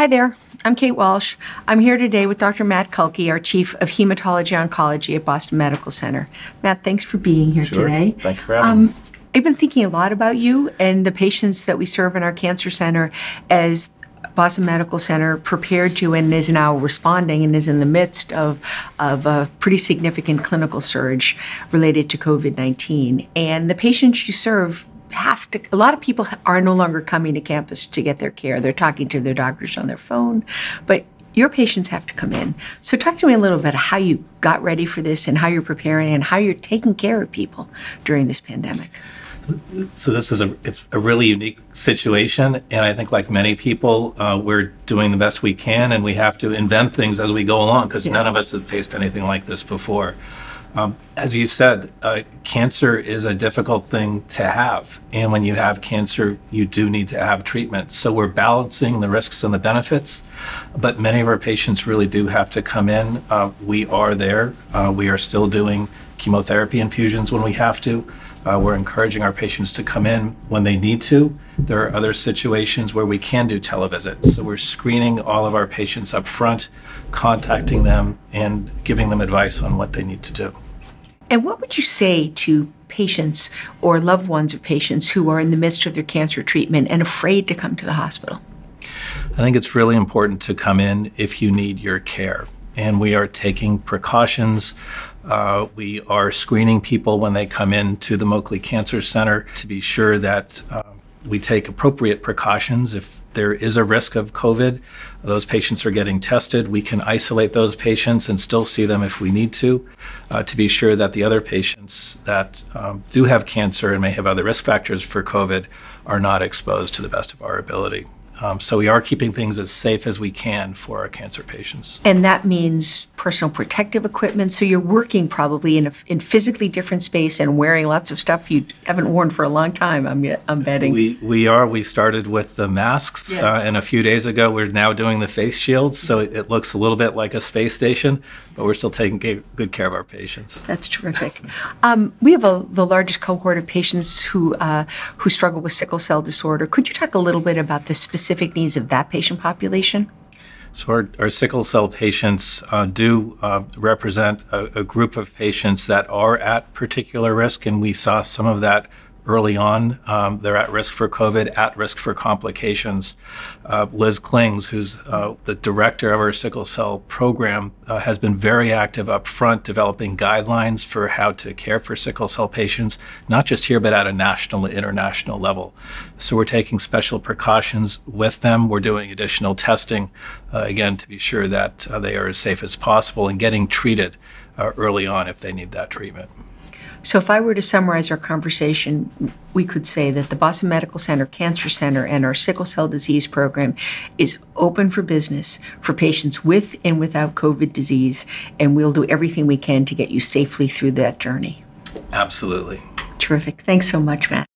Hi there, I'm Kate Walsh. I'm here today with Dr. Matt Kulke, our Chief of Hematology Oncology at Boston Medical Center. Matt, thanks for being here today. Thank you for having me. I've been thinking a lot about you and the patients that we serve in our cancer center as Boston Medical Center prepared to and is now responding and is in the midst of a pretty significant clinical surge related to COVID-19. And the patients you serve a lot of people are no longer coming to campus to get their care. They're talking to their doctors on their phone, but your patients have to come in. So talk to me a little bit how you got ready for this and how you're preparing and how you're taking care of people during this pandemic. So this is it's a really unique situation, and I think like many people, we're doing the best we can, and we have to invent things as we go along because none of us have faced anything like this before. As you said, cancer is a difficult thing to have, and when you have cancer, you do need to have treatment. So we're balancing the risks and the benefits, but many of our patients really do have to come in. We are there. We are still doing chemotherapy infusions when we have to. We're encouraging our patients to come in when they need to. There are other situations where we can do televisits. So we're screening all of our patients up front, contacting them, and giving them advice on what they need to do. And what would you say to patients or loved ones of patients who are in the midst of their cancer treatment and afraid to come to the hospital? I think it's really important to come in if you need your care. And we are taking precautions. We are screening people when they come in to the Moakley Cancer Center to be sure that we take appropriate precautions. If there is a risk of COVID, those patients are getting tested. We can isolate those patients and still see them if we need to be sure that the other patients that do have cancer and may have other risk factors for COVID are not exposed to the best of our ability. So we are keeping things as safe as we can for our cancer patients. And that means personal protective equipment. So you're working probably in physically different space and wearing lots of stuff you haven't worn for a long time, I'm betting. We are. We started with the masks, and a few days ago we're now doing the face shields. So it looks a little bit like a space station, but we're still taking good care of our patients. That's terrific. We have the largest cohort of patients who struggle with sickle cell disorder. Could you talk a little bit about the specific needs of that patient population? So our sickle cell patients do represent a group of patients that are at particular risk, and we saw some of that early on. They're at risk for COVID, at risk for complications. Liz Klings, who's the director of our sickle cell program, has been very active up front developing guidelines for how to care for sickle cell patients, not just here, but at a national and international level. So we're taking special precautions with them. We're doing additional testing, again, to be sure that they are as safe as possible and getting treated early on if they need that treatment. So if I were to summarize our conversation, we could say that the Boston Medical Center Cancer Center and our sickle cell disease program is open for business for patients with and without COVID disease, and we'll do everything we can to get you safely through that journey. Absolutely. Terrific. Thanks so much, Matt.